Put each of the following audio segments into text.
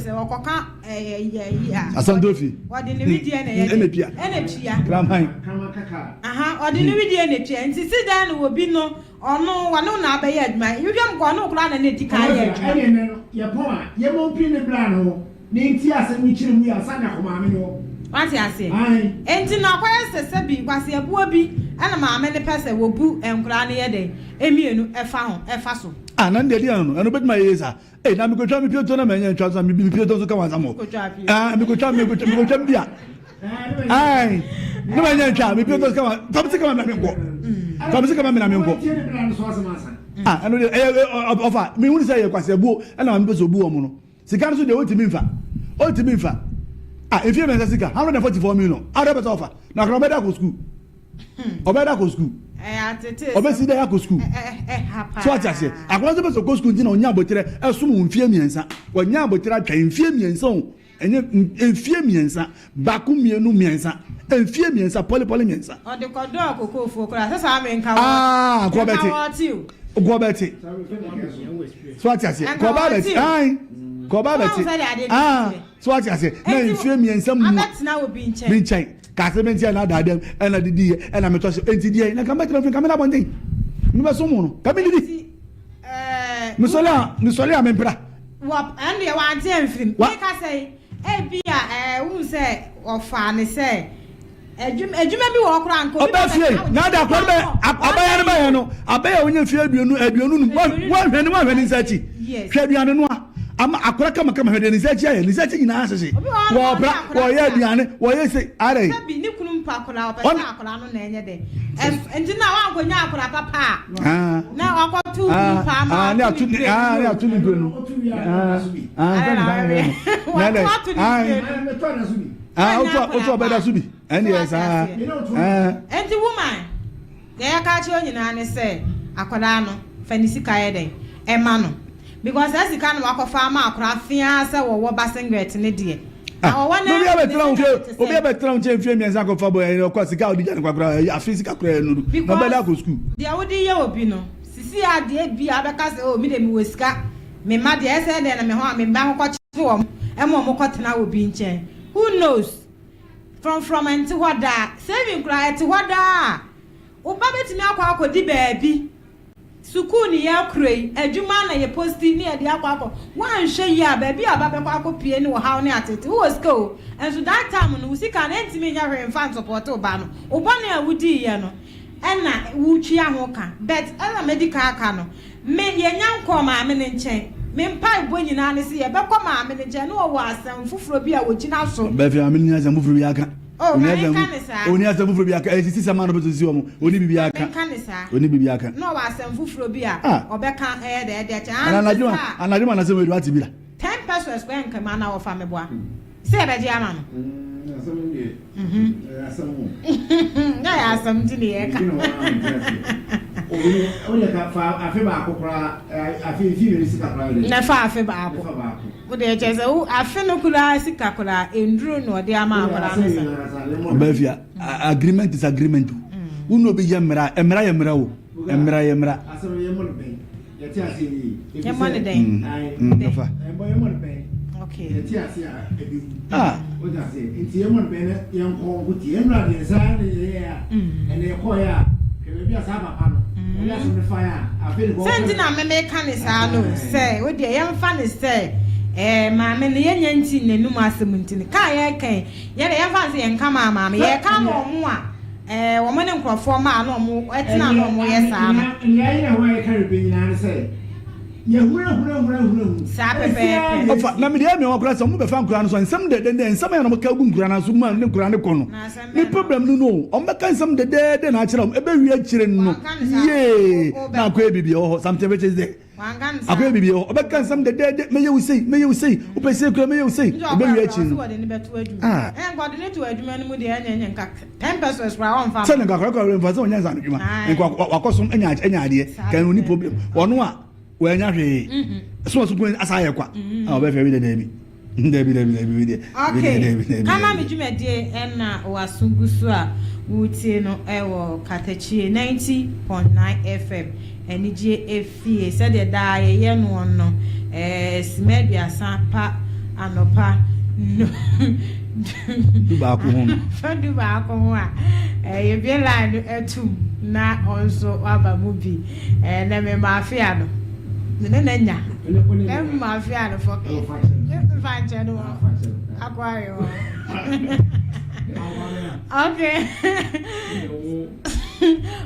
se okoka Asandofi ordinary video na enepia Kramhan aha ordinary video enepia nti si dan wo bi no ono wano na abaye aduma yudwam ko no kura na neti ka ye aduma ye pon a ye mo pin ne bra no ne nti asem chire mu ya sa na komame no wati ase enti na kwaya sese bi kwase abuo bi ana maame ne pese wo bu enkura ne ye de emienu efa so na ndedi anu anu betuma yesa na mi ko twa mi pioto na menya twa so mi pioto so ka wanza mo mi ko twa bia no menya twa mi pioto so ka wanza tom se ka ma mi nko anu de ofa mi hu say ye kwase abuo na mi pese obuo mo no sika so de otimi mfa if you mensa sika 144 million out of offer na kro beda ko school obeda ko school obesi dey ko school so what you say akwa so be go school din onya abotere esum mfie miensa onya abotere atwa mfie miensa o enye mfie miensa baku mienu miensa mfie miensa poli miensa o de kodo akoko fu okra se sa me nka go beti so what you say go beti Koba beti so what you say na mfie miensa mu abetina wo bi nchen Kasementi na dadem ena didi ena metoso enti die na kamba tena kamera bonde mi ba so mu no kamili misole amempra wap ande wa ante amfrim e ka sei e bia wu se ofa ne se ejuma bi wo kora anko obafie na da kora be abaya ne ba no abaya onye fie aduonu nu wa hwene nsachi hwe aduane no ama akora kama hwede nsachi aye nsachi nyina asese wo bra wo ye aduane wo ye se are sabi ni kunu mpa akora opesa akora no na enye de enti na wa ankonya akora papa na wakotu mpa ma ne atuni benu otu beda subi eni esa enti woman ya ka chi onyina ne se akora no fanisi kaye den e ma no because as you can walk off farm akora fia se wo basengret ne de obi abetra unche mfie mienza ko fabo e ko sika odija ne kwakra afisika kra nuru no beda ko school dia wodi ye obi no sisi ade bi abeka se o mi de mi wosika me ma de ese de na me ho me ba ko chi wo e mo ko tena obi nchen who knows from enti hoda saving kra enti hoda oba betimi akwa akodi baabi sukuni ya krei adwuma na ye posti ni e de akwa wan hwe ya baabi ababekwa akopie ni wo hawo ni atete wo sko enso that time no usika na entimi nya hwe mfa support oba no oba na awudi ye no ena wuchi ahoka but ena medical aka no me ye nyanko maame ne nchen me mpa ibo nyina ne se ye bekọ maame ne nchen no wo asem fufuro bi a wogina so be fi maame ne asem fufuro bi aka oni asem fufuro bi aka esisi sama no beto mo oni bibi aka oni bibi aka no wa asem fufuro bi a obeka de cha anaduma na se we do atibila 10 pesos kwa nkama na wo fa me boa se be je ama no ya asem ti ne ye ka oye ka fa afi ba akokora afi fi me sika kora de na fa afi ba ako wo de je se wo afi no kula sika kora enduro no de ama akora no se obafia agreement is agreement uno be yemra emra wo emra asem ye mo be ye ti ase yi ye mo ne den fa ye mo be okay ye ti ase a ebi o da se nti ye mo be ne ye nko guti emra de sa ne ya ene ko ya kebe asa papa no ya so me fa ya afi go senti na me ka ne sa no se wo de ye mfa ne se maame ne ye nyanti nanum asem ntini ka ye kan ye de ye mfa se ye nka maame ye ka mo mo a wo me ne nkrofo ma na mo etina na mo ye sa no ya ye ho ye ka be nyina ne se ye hura sa pepe ofa na me de me wakura so mo be fa nkura no so nsem de nsem ya no mo ka gu nkura na so ma ne nkura ne kono ni problem no o me ka nsem de na akira ebe wi akire no ye na akwa bibi o something which is there akwa bibi o be ka nsem de me ye usei o pe se kura me ye usei ebe wi akire no god ne to adwuma no mu de anya nka 10 pesos ra on fa se ne ka kora mfa se onya nza adwuma nkwa wakosom anya ade kan ni problem ono a we nya hwe so kun asaye kwa o be fe bi de bi okay kama me dwumade na wasungusu a wutie no ewo Katakyie 90.9 FM Anigyie Fie said da ye no no simedua sampa anopa no du ba ko ho du ba ko ho a ye bi line etum na onso aba mu bi na me Afia no ne nya em Afia no for fanche no akware o okay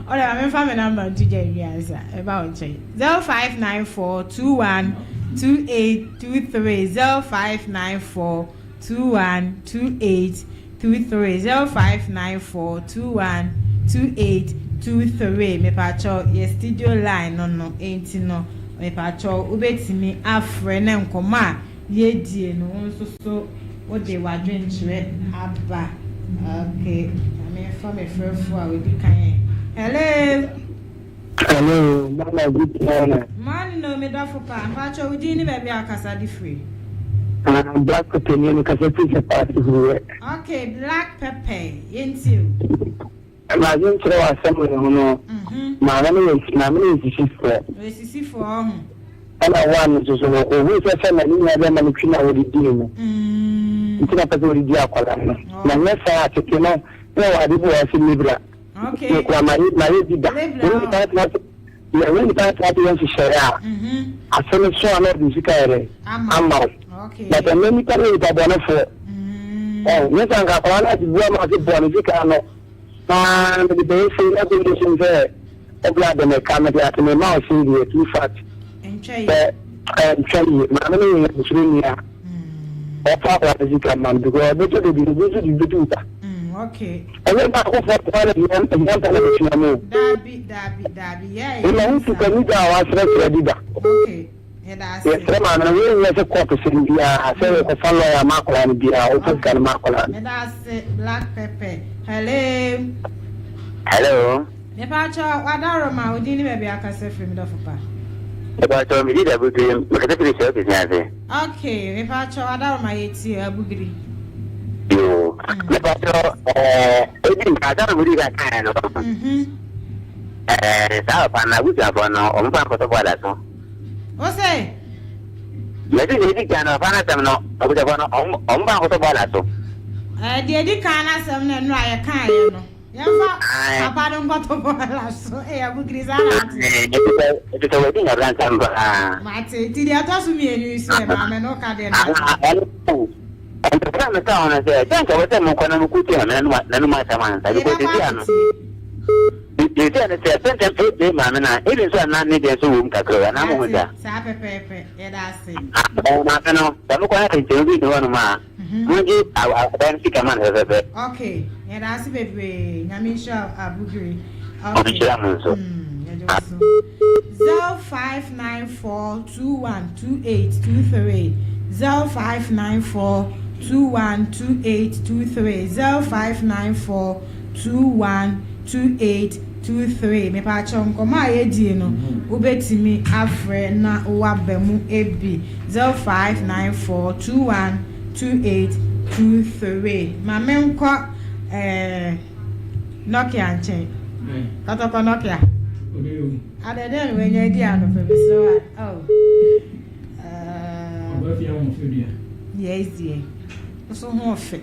all right me family number to je wi answer e ba o che 0594212823 0594212823 me pa cho ye studio line no enti no me pa cho ubetimi afre na nkoma ye die no nso so o de wadwenchire aba okay me from a friend we be kan hello mama good morning man no me da for pa cho we di ni baby akasa di free black pepper ni kasa pizza party huwe okay black pepper yentiu ma jin Serwaa samu no ma na me sisi for ana one so o we se na ni ya be ma ni kwina wo di no ntina pa zo di akwala na na sa atike no na wa di bo asi libra okay kwa mari di da ni ta yan shara aseme so ana di sikare amma okay but then ni kare da bona fo ni tanga kwa na di bo ma di bo ni sikano na the base na condition there obla de me kamera at me ma o di too fat enchai ma ni ni opa kwa zika man because beto de bidu ta okay ele ba ko fa kwa le yan ta le china mo dabi yeah ele ntu ka ni da wa sra dida okay eda se ye ma na we ye se ko to sin dia se ko fa lo ya ma ko ni dia o to kan ma ko la eda se black pepper hello me pa cho wadaro ma odi ni be akase free me do for pa ba to mi da bu ke ma ka fi se ke nya okay me pa cho wadaro ma yeti abugiri yo me pa to e ka da bu ga kan no sa pa na bu ja fa no o mpa ko to ba la so o se me di ka no fa na tam no o bu ja fa no o mpa ko to ba la so di kana sam na no aye kan ye no yafa abado ngoto ba la so abugiri za na e to we di na ran tam ba mate ti di atasu mi enu se ma me no ka de na Entonces me estaba una serie, tanto que tenemos cuando me escuché, no más llaman, ¿sabes qué decía, no? Decía, siempre mame na, él es una niña de su unca, creo, no me gusta. Sabe pepe, era así. No, estamos con el video, no más. Muy bien, a ver si caman, bebé. Okay, era así, bebé, Yamisha Abugri. Okay. 0594212823 0594212823 me pa chon koma ye di no ubetimi afre na wabemu ebi 0594212823 mame nko Nokia nchen katoko Nokia adede we nya di ano pe so Afia won fedia yes dear so ho fe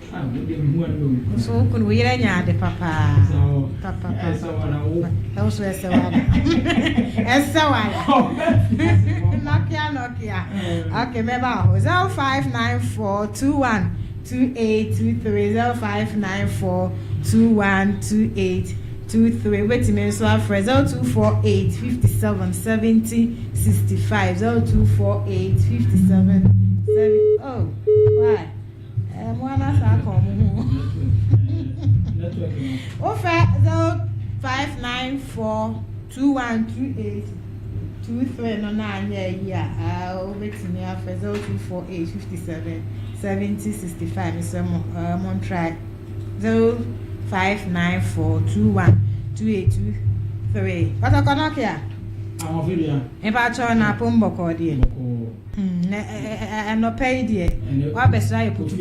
so so kun we yira nya de papa Serwaa na wo also Serwaa Nokia okay me ba 0594212823 0594212823 wait me so afre 0248577065 02485770 oh why mwana sa ko mu o fa 0594212823 no na anya ya o wait me afre 0248577065 so mon try 0594212823 Katakyie Afia e ba cho na pombo ko die no pay die wa besra ye putu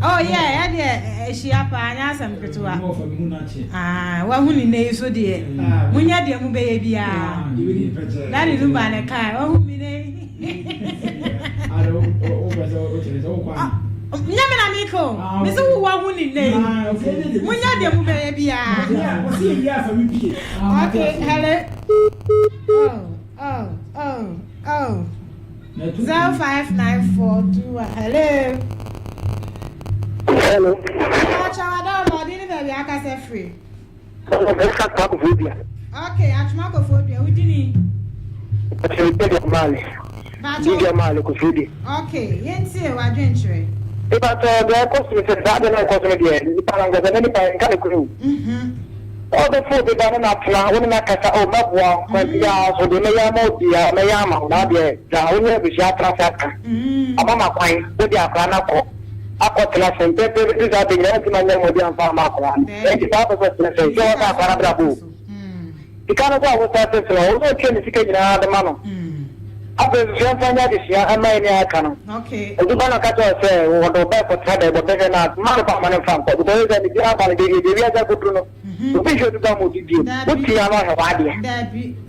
oh yeah die she apa anya sam ketua wa huni ne so die munya die mu be ye bia na ni lumba ne kai wa hu mi ne Nyame na miko. Me se wo wa hu ni nei. Munya de mu be bia. Okay, hello. Oh. 05942. Hello. Hello. Chawada mo di ni be aka se free. Okay, atmakophobia udini. Okay, yense wa dwenchre. But the customers said that and I customers here. The parang and any parang can crew. All the food they done up now, when I cut out Mabwa, so the Mayama, Nadia, Jauna, Bishatra, Amama Quine, with the Apranako, Aqua class and paper is at the end of my name with the Ampafo. And the purpose of the say, so Aparabu. The Canada was that also came to the mama. After the same time, this year, I may have come. Okay. And the Banaka say, what the back of Saturday, but they're not Marapaman and Fampa, because the Japan, the Riaza to be sure to come with you. But you are not a body.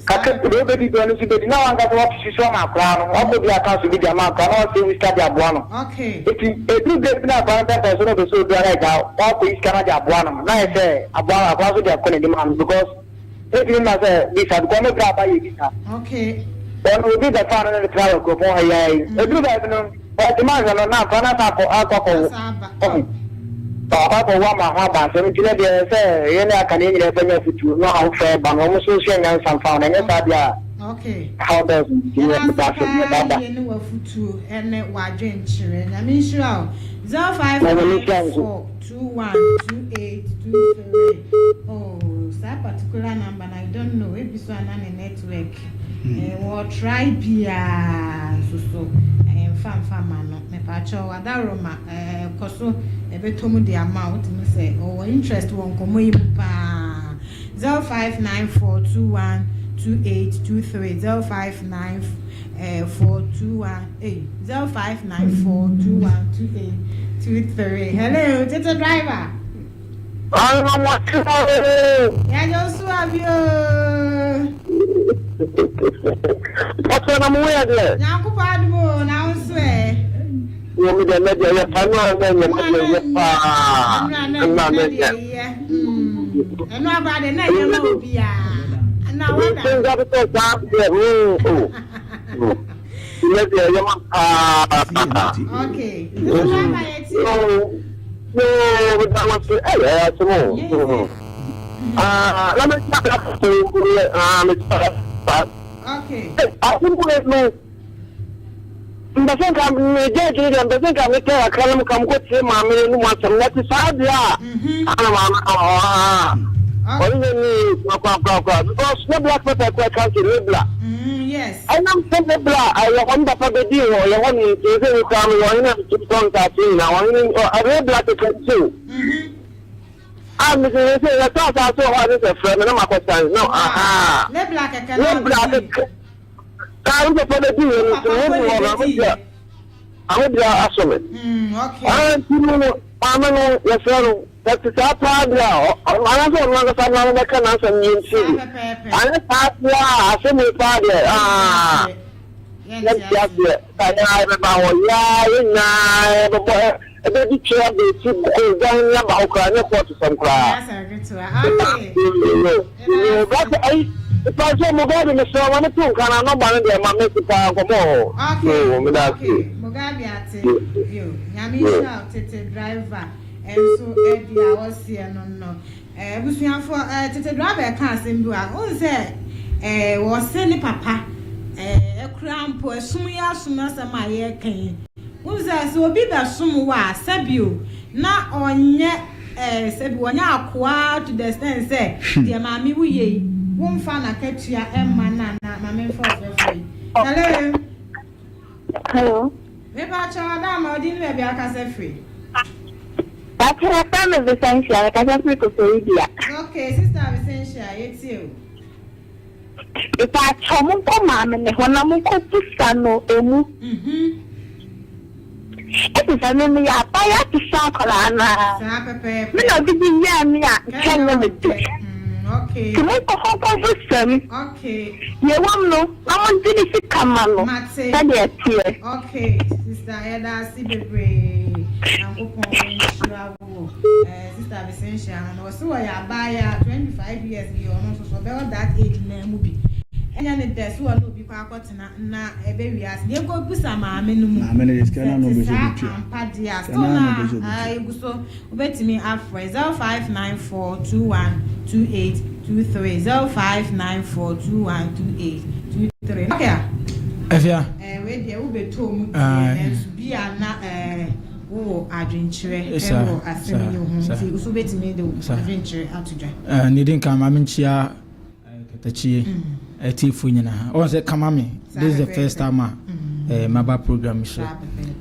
Katakyie Fie, now I got what she's on my crown. What would be a council with your mouth? I don't we start your one. Okay. If you get now, but that person of the so right now, what we cannot have one. Now I say, about a thousand of demand because if you must say, this has gone to grab by you. Okay. Then we did the final trial go for a year. The good afternoon, but the man are not alcohol. Papa, one Mahaba, so we say, you know, Canadian benefit to know how fair, but almost sharing and some found and yes, okay. How does you know food and what children? I mean, sure. 05942128223. Oh, that particular number, I don't know. It is on a network. Or try Pia, so. Famano, me pacho, Adaroma, Coso, a betomo the amount, me say, oh, interest won't come in. 05942128223 059421223. Hello, Tita driver. Yeah, just have you. What's on the way there? Now, Kupado, now swear. You mean the media, and not about the night, you know, and now what? Okay. No, that was let me start up to okay. I think we know. The thing I'm judging them, the thing I'm going to come with him, I mean, what's the next side? Yeah. Because no black people can't live black. Yes. And I'm saying the black, I want to put the deal, I want to come, I want to contact you now, I read black to come too. I'm going to say, I thought I saw what is a friend, and I'm a question. No, no black, I can't. No black. I'm going to put the deal, I would be assuming. Okay. I'm that is our problem. I don't want to find out can answer me. I assume my father. Yes, I remember. The chair they took down about some cry. If I saw Mugabe, Mr. One, two can I not buy them? I make it for more. Okay, Mugabe at you. Yamisha, driver. And so Eddie, I was here, no. We for the driver can't seem to say, was sending papa a cramp or sumia sumasa my ear cane. Who's that? So be the sumwa, Sabio, not on yet, said one acquired to the stand, say, dear mammy, we won't find a catcher and man, Mame for hello. Hello. Maybe I child, I didn't be a free. That's her family essential. I can't speak to you. Okay, sister essential, it's you. If I come on, Mame, when I'm going to Sano, it is a name. I have to shock. Me no be me. Okay. Come on, Okay. You want no? I want to see Kamano. Okay, Sister Eda Sibebre. Sister Essential, and also I buy 25 years ago, so about that age in a movie. And then there's one who be quite na a baby as they go to some Mame is cannot know Ampadia. So now I go so bet me Afia 0594212823 0594212823. Okay. Afia. We dey we be to mu be na wo adwenkyere ewo asemi ho nti uso betimi de adwenkyere atodwa ni din kan Mame nchia Katakyie etifu nyina o say kamame this is the first time maba program show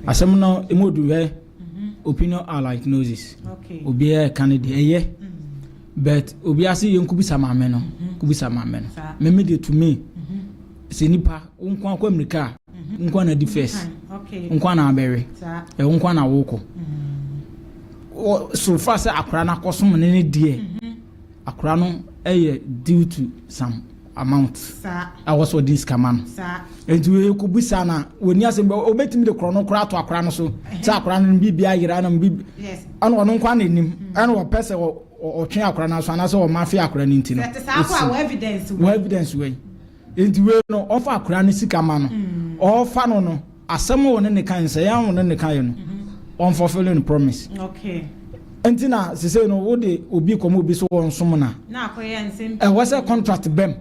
asem no emodu he opinion are like noses obi e candidate eye but obi ase yenkubisa Mame no kubisa Mame no Mame de to me senipa unkwa kwa America unkwa na defense unkwa na abere unkwa na woko so far say akra na kosom ne die akra no due to some amount I was for this command and we could be sana when you say obetimi de krono kra to akra no so say akra no bibia yira na bibi an wono kwa na nim an wo pese o twen akra na so na so o mafia akra ni ntino evidence we enti we no offer akra no sika ma no offer no asem wo ne kan say ya wo ne kan no on fulfilling promise okay enti na se say no wo de obi komo obi so won som na akoye nsem was a contract bem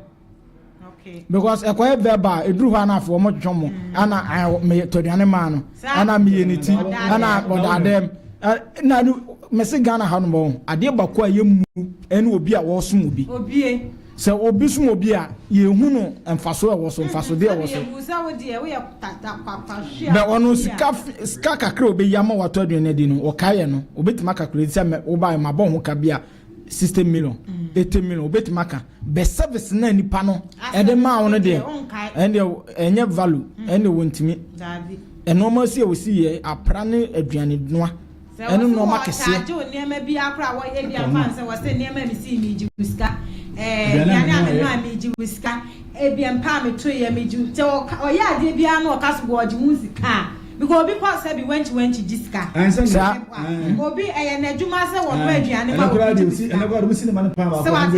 okay because akoye verbal eduru ho na afo mo twom ana me toduane ma no ana me yeniti ana bodadem na me se Ghana ha no mo ade bako ayemu ene obi a wo som obi se obi som obi a ye hu no emfaso e wo so emfaso de e wo so be ono ska kakra obi ya ma wato aduane di no o kaye no obetima calculate se me wo ba ma bon ho ka bia 60 million 80 million obetima ka be service na nipa no e de ma wono de and enye value ene wontimi eno ma si e wo si ye apra ne aduane noa eno no ma kese ajo niam bi akra wo ye bia fan se wo se niam mi si mi ji wuska yana me no mi ji wuska bia mpa me to ye mi ji te o ya ade bia no ka so go ji musika because obi kwa se bi wenchi jiska obi na adwuma se wo no aduane ma obi ene go do si ne man pa ba so what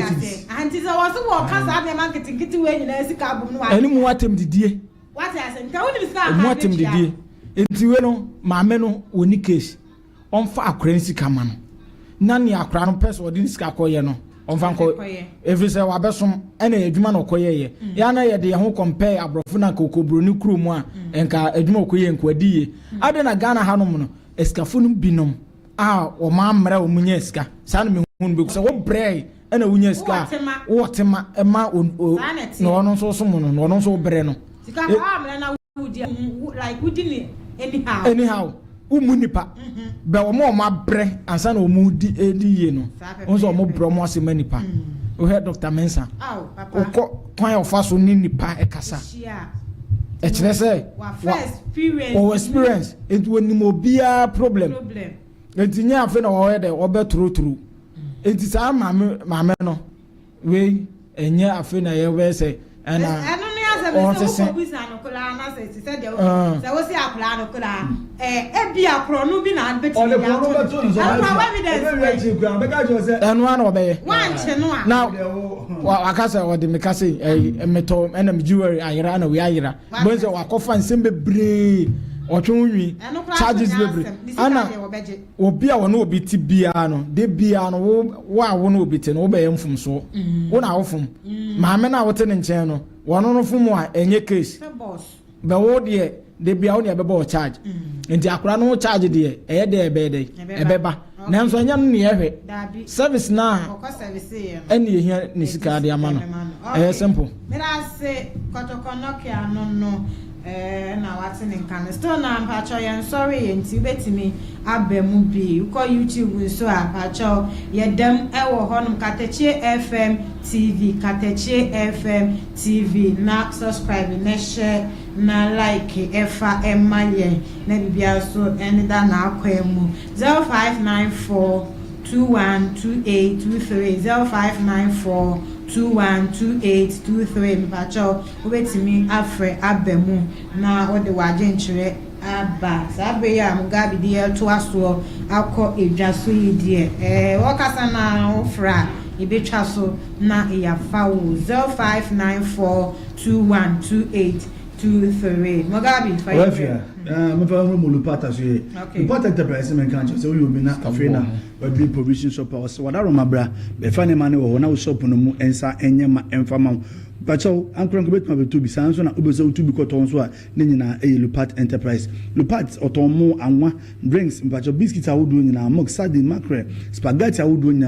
anti se wo so wo ka sa de marketing kiti we nyina sika abum no ene mu watem didie what I say nka woni sika mu watem didie enti we no Mame no woni case onfa akra sika ma no na ne akra no person odi sika koye no onfa nko every say wa besom ene adwuma no koye ye ya na ye de ho compare abrofo na kokobro ni kru mu a enka adwuma koye nkwadiye ade na Ghana ha no mu no eskafo no binom a o ma mra o munye sika sa no me hun be so wo brei ene wunya sika wo tema e ma no no so so mu no no so bre no sika ha mra na wudi like wudi anyhow umunipa be o ma bre ansa na o mu di ye no onso o mo bro mo ase manipa o head Dr. Mensa o ko kwan of aso ni nipa e kasa e kire say experience it woni mo bia problem entinya afi na o head o be true enti sa Mame no we enye afi na ye we say ana on se se bia kro no bi na beti ya now wakasa o de mekase meto ena jewelry ayira na we ayira bonze wakofa nsem bebre otwonwi charges bebre ana obi a wono obi ti bia no de bia no wo a wono obi ti no wo be yemfum so wo na wofum Mame na wote ne nchen no wono no fum a enye case be wo de bia wo ne be bo charge enti akura no charge de de ebeba na nso anya no ne ehwe service na ene ehia ne sika de ama no simple me na say kotokonoke anono na wati ne kan still na mpacho ye sorry enti betimi abemu bi uko YouTube so apacho ye dem ewo honum Katakyie FM TV Katakyie FM TV na subscribe na share na like efa emaye na bibia so enda na akwemu 0594 212823 0594 212823 mpacho obetimi afre abemu na ode waje nkyere aba sabe ya mugabi die to aso akọ edwaso yidie wakasa na ofra ibetwa so na yafa wo 0594212823 mugabi Afia me fa mo lupata so ye lupata enterprise men kan so you be na Afia na we be provision shop so wadaro mabra be fa ne mane wo na wo shop no mu ensa enyema emfama Pacho, Uncle Betma to be Sanson, Ubezo to be Cotonsoa, Nina, a Lupat Enterprise. Lupat, Otomo, and one drinks, Pacho biscuits I would do in our mock sardine mackerel, spaghetti I would do in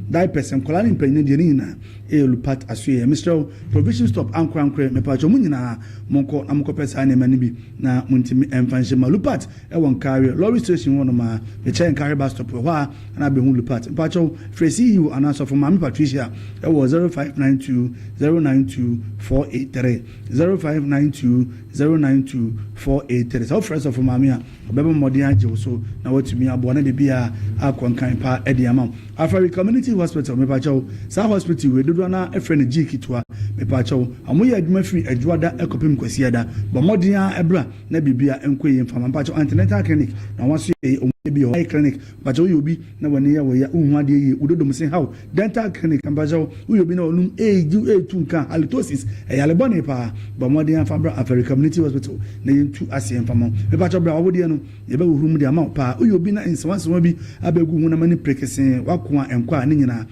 diapers and colarin penidina, a Lupat Asua, Mr. Provision Stop, Uncle me Pacho Munina, Monco, Amco Pesa and Manibi, na Muntimi and Fanshima Lupat, I won't carry lorry station one of my the chain carry bus stop and I've been Lupat. Pacho, Tracy, you and answer from Mammy Patricia, it was 0592 092 483 0592 483. So friends of Mamia, Baba Modia so now what to me abona de bia akwankan pa ediamam. Afia Community Hospital me pacho, sa hospital we do na e friend G kitwa me pacho. Amoya adwuma free adwada ekopim kwasiada. Ba modia ebra na bibia enkoye mfama pacho antenatal clinic na waso e bi o clinic pacho yobi na wane ya we unwade ye udodom se how dental clinic pacho yobi na onum e2 nkan halitosis e yale bone pa ba modia fabra Afia Community Hospital na yentu asem fama me pacho bra wodi no ye ba wuhum de ama pa yobi na insawanso bi abegu hu na mani prekesen wakwa enkwa ne nyina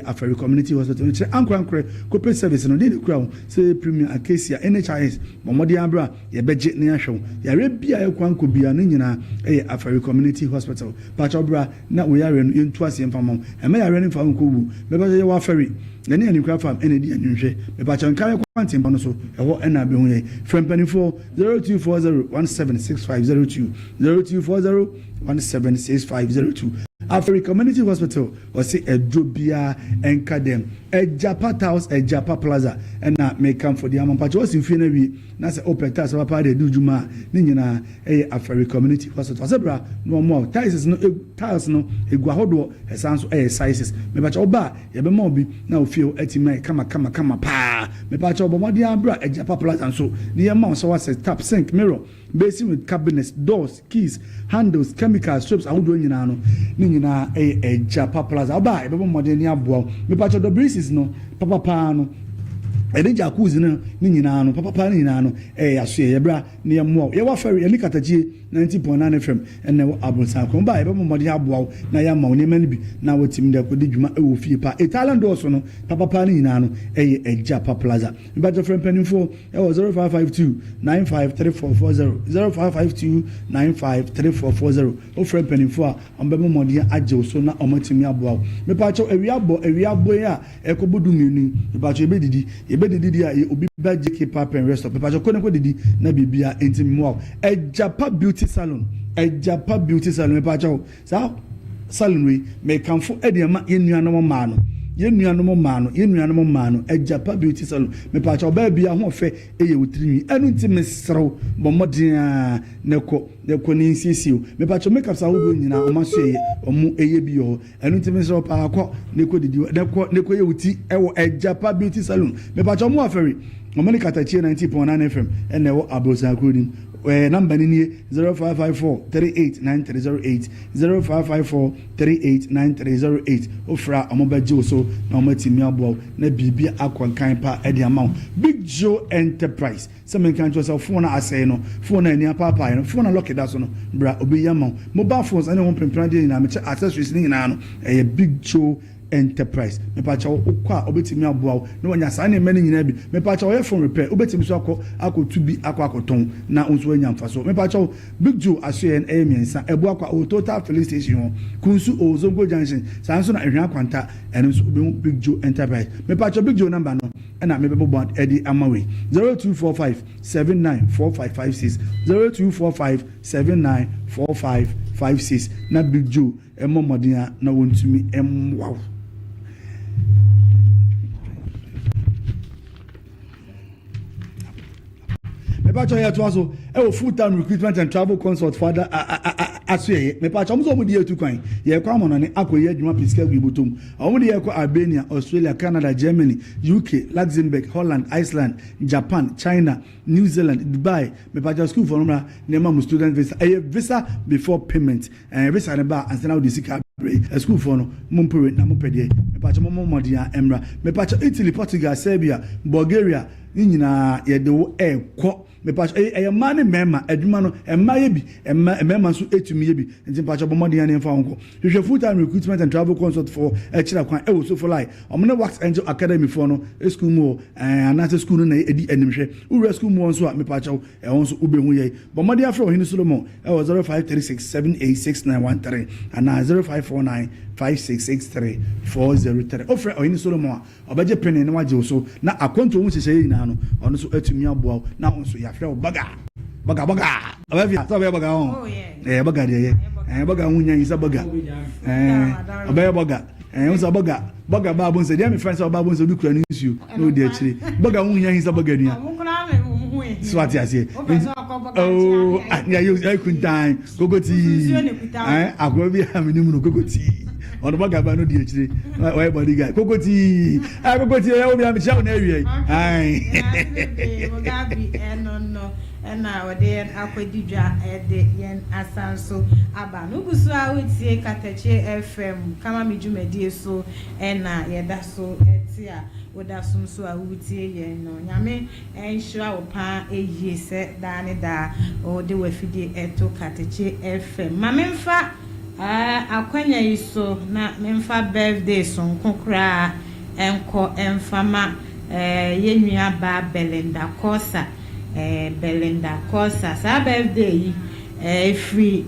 Afia Community Hospital che ankwankre corporate service no de kura say Premier Acacia NHIS ba modia bra ye beje ne ahwew ya rebia ekwanko bia ne nyina Afia Community Hospital pacho bra na we yare no yentu asem fama e me yare no fa nko wu me ba ye wa Afia na ne anikra fam enedi anhwe me pacho nkare kwantim ba no so ewo na be hu ye frempanifo 0240176502 0240176502 Afia Community Hospital or say a drobia and kadem a Japa House a Japa Plaza and na may come for the Ampafo was in Finery na say open tax papa de do juma ninyina Afia Community Hospital zebra no more tiles no tiles no egwahodo esanso sizes me ba oba ye be mo bi na ofio etima kama pa me ba obo mo dia bra a Japa Plaza so ne ma so was tap sink mirror basing with cabinets doors keys handles chemicals strips awodo nyina no ninyina a Japa Plaza oba e be mo de ni aboa me ba do breezes no papa no ede jacuzzi no ninyina no papa ninyina no aso ye bra ne mo ye wa ferry ani Katakyie 90.9 FM ene wo abonsan ko ba e be mo de aboa na ya ma oni mani bi na wotim de ko de dwuma e wo fie pa Italian doors no papa ninyina no a Japa Plaza me ba friend penifo e wo 0552 953440 0552 953440 o friend penifo a on be mo de agye so na omotimi aboa me pa cho ewiabo ya e ko bodu menu me pa cho e be didi didi a obi ba JK Pap and Rest of Papa Joko didi na bibia entimi mo a Japa Beauty Salon Papa Joko sa salon we me kamfo ediama yenuanom ma no a Japa Beauty Salon me pa Joko ba bia ho fe eye wotrinwi enu ntimi srew bo modin neko ni nsisio me pa Joko makeup sa wo nyina o ma so eye omu eye bi yo enu ntimi srew pa akọ neko didi neko ye wuti ewo a Japa Beauty Salon me pa Joko mo aferi Omani Katakyie 90.9 FM and never abosa coding. Number ni 0554 389308 0554 389308 ofra omobaje so na omatimi abo na bibia akwankan pa e de amount Big Joe Enterprise some kan to so phone asay no phone ani papa no phone lock that so no bra obi yamount mobile phones any one pempran dey na me accessories ni na no e Big Joe Enterprise me pacha okwa obetimi aboa na wanya sa na mani nyina bi me pacha oye phone repair obetimi so akotubi akoton na onso anya mfaso me pacha Big Joe asoye na emiensa ebo akwa o total filling station kunsu ozongo junction sanso na ehwan kwanta eno so Big Joe Enterprise me pacha Big Joe number no na me bebo bond edi amawe 0245 794556 0245 794556 na Big Joe emomodin na wontumi emwaw Mebacho ya twaso full time recruitment and travel consult father asoye me pa chom so mo di etu kwan ye kwa mo no ne akoye adwuma pisika gu ibotom omo de ye kwa Albania, Australia, Canada, Germany, UK, Luxembourg, Holland, Iceland, Japan, China, New Zealand, Dubai. Me pa just school for no na ma student visa. Visa before payment. Visa ne ba and now the sika a school for no mumpure na mopede. Me pa chom mo dia emra. Me pa Italy, Portugal, Serbia, Bulgaria, nyina ye de wo ekwo me pa man member adwuma no emma ye bi emma so etumi ye bi nti pa cho bomode yan emfa wonko hwehwe full time recruitment and travel consult for ekira kwan e wo so for life omne Wax Angel Academy for no school mo anase school no na edi animhwe ura school mo so me pa cho e won so ubehu ye bomode afro Ohini Solomon e wo 0536786913 and 05495663 ofre Ohini Solomon obaje penny na waje so na akonto mu hyehyɛ ina no ono so atumi aboa na on so yafrɛ baga Afia so be baga on baga de baga hunya isa baga obey baga unsa baga ba bon se dia me friends ba bon se bi kura ni nsuo no de akire baga hunya isa baga nua swati ase oh ya you kuntan gogoti akwa bi aminimu no gogoti on baga ba no de akire why body guy gogoti ya obi am chawo na awie ai Mugabi no na wode akwadidwa de yen asanso aba no busu a wetie Katakyie FM kama medwumadi so na yeda so etia woda so a wetie yen no nyame enhira wo pa eyie se da ne da o de wafidi eto Katakyie FM mamemfa akwanya iso na memfa birthday so nkokra enko enfama yenua ba Belinda Kosa Belinda Kosa sa birthday free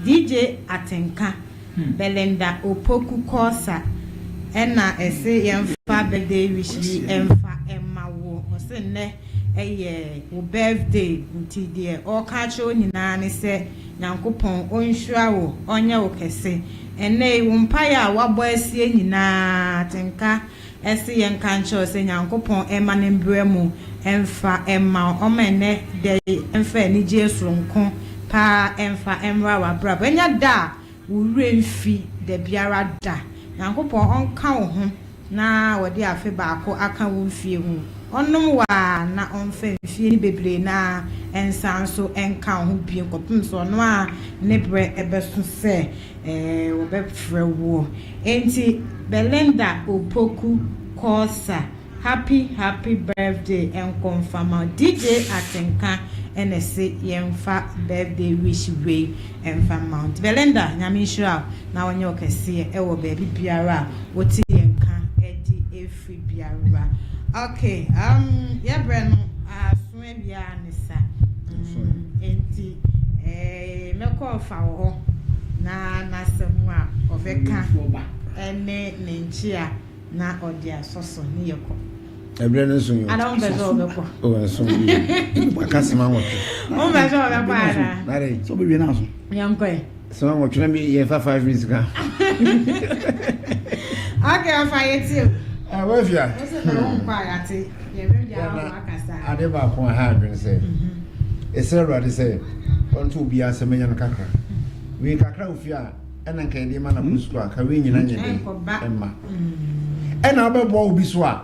DJ Atenka Belinda Opoku Kosa ena ese yemfa birthday wish emfa emawo ose ne wo birthday nti de o ka cho nyina ne se Nyankopon onhua wo onye wo kese ene wo mpaya wabo asie nyina Atenka ese yenka ncho se Nyankopon ema ne mbremu emfa emma omene de emfa Anigyie Sonko pa emfa emra wa bra benya da wure mfi de biara da Nyankopon onka wo ho na wode afe baako aka wo mfie hu onum wa na onfa mfie ni bebre na ensanso enka ho bie kopum so no a ne bre ebeso se wo be frewo enti Belinda Opoku Kosa happy birthday and confirm DJ Atenka NSC yemfa birthday wish way and Mount Belinda nyame shira na wonye okese e wo baby biara woti yenka edi every biara okay ya breno asue bia nisa enti meko fa wo na semwa oveka ene nenchia na odia soso ni yeko Ebrene so yo ada on bezo beko o so bi akasema wo on bezo beko ara nare so be na so yanko so wo tuna mi ye fa 5 minutes ka okay afa yeti Afia o se no kwa yati ye be dia akasa ade ba ko ha adwen se Serwaa de se on to bi asemenya no kakra we kakra ofia ena nka ide ma na busu aka we nyina nyede emma ena obebo obi so a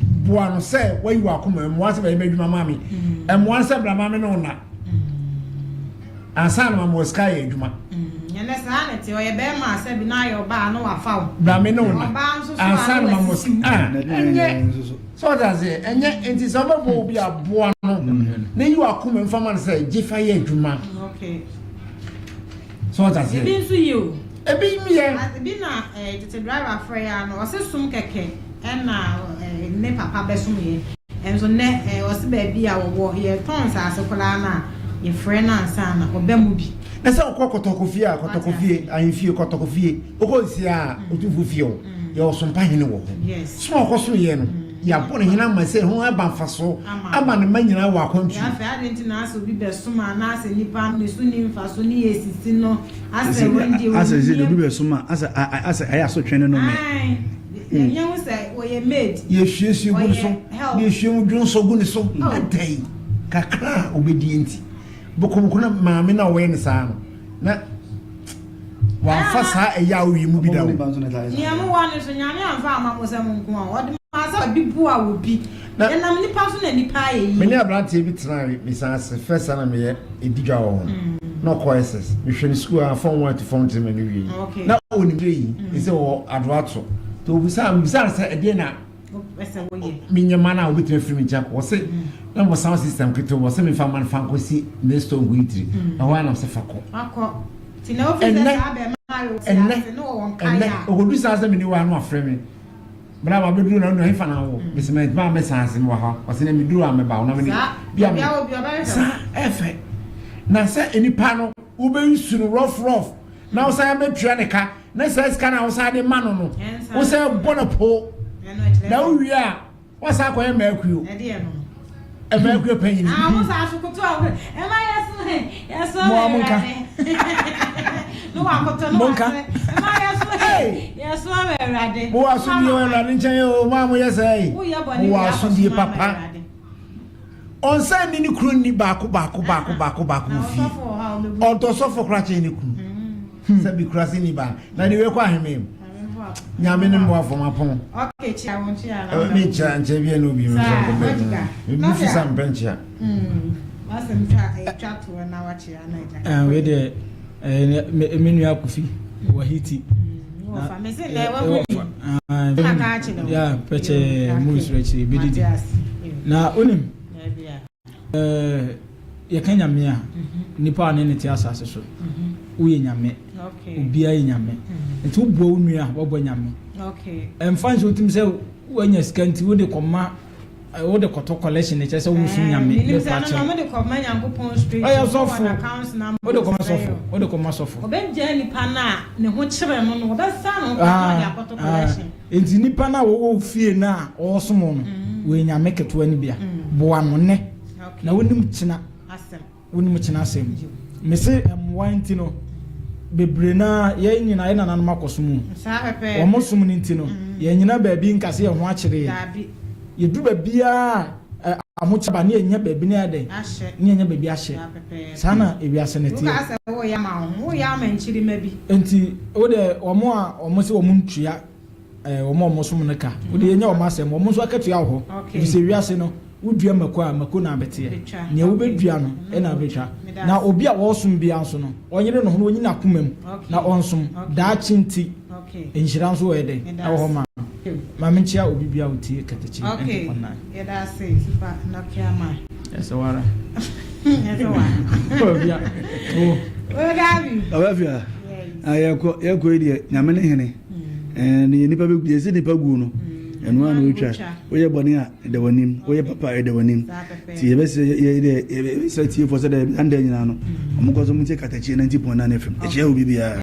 boa no se wayi akoma mo ase ba medwuma mami emo ase bra mami no na ansa na mo sky edwuma nyane sa na ti o ye be ma ase bi na yo ba no wa fa bra me no na ansa na mo so that's it enye enti so obebo obi aboa no na yi akoma mfama se jifa ye edwuma okay so that's it ebi nso you ebi mi ye ebi na tete driver for ya no o se sum keke na ne papa besum ye enso ne o se ba bi a wo ye ton sa asekola na ye friend na ansa na obemu bi na se okokotokofie ahemfie kotokofie okosi a otufufie o ye osompa hene wo yes so okoso ye no ya bone hena ma se ho aba mfaso ama ne manyina wa kwantu ya fa adenti na aso bi besuma na ase nipa ne so ni mfaso ni yesisi no ase wendi wo ase je bi besuma ase aya so twene no me ye wo say wo ye made ye hwiesie gu so ye hwiem dwon so gu ne so adai kakra obedienti bokomkona maame na wo ye ne saa no na wafa saa eya oyi mu bi da wo ni amu wa ne so nyame amfa amamosem nko a odi masa bi bu a obi enam nipa so na nipa yi me ne abrante bi tena me sanse first na me ye edidwa wo no courses me hwe ni school a form 1 to form 3 me no wi na oni yi ise wo adwato to bisa se ede na minyama na obi tena free me jack wo se na mo sound system kito wo se me fa man fa ko si next on go itri na wa na se fa ko akọ ti na office sa be ma yo ti no won kaya ogodu sa se me ni wa no afre me bra ba beduru na no hifa na wo bisme ba me sanse mo ha wo se na me duru am ba wo na me bia sa efe na se enipa no wo be nsuru rough na wo sa me twa ne ka na se ska na wo sa de ma no wo se bonopo na wo wi a wo sa ko e ma akuo e de no e ma akuo panyin wo sa asokoto a e ma yeso mo amunka no akoto no e ma yeso ma erade mo aso bi o erade nchen o ma mo yesai mo aso bi papa on say ni kru ni baako fi on to so for krache ni kru se bi krase ni ba na ni we kwa heme nyame ni mo afoma pon okay chi awon chi ala ni cha nche bi no bi so ko be ni fi sam benchia wasem ta e chato na wachi ana we de menu akufi wa hiti fa me se le wa ya peche musrechi bididi na onim ya kan nyame a nipa ne ne ti asase so uye nyame obi ayi nyame nti wo bo nua wo bo nyame emfa nso tim se wanya skanti wo de koma wo de koto collection ne chese wo su nyame ne pa che no de koma nyankopon street accounts na wo de koma sofo obenje nipa na ne ho kire no no obesa no de akoto collection enti nipa na wo fie na wo somo no wo nyame keto ani bia bo ano ne na wonim china asem mese emwanti no bebre na ye nyina ye nananom akosomu sa pepe o mosum ni ntino ye nyina baabi nkase ye ho akire ye du baabia amochaba ne enya baabi ne ade ne enya baabi ahye sana ewiase ne tie ka se wo ya ma nchiri mabi enti wo de omo a omo se omo ntua omo mosum ne ka wo de enya omo asem omo so akatua ho bi se wiase no udua mako na abete ne wo bedua no e na betwa na obi a wo som bia nso no onyere no ho onyina komam na onsom da chinti enhira nso we de e wo ma Mame nchia obi bia otie Katakyie okay ya da say super na kiama Serwaa bia o gabi Afia ayeko ide nyame ne hene ne nipa be gudie se nipa gu no enu anu otwa oye boni a de wanim oye papa e de wanim ti ye be se ye de se tie for se de anda nyina no omo ko so mu tie Katakyie 90.9 FM e che obi bia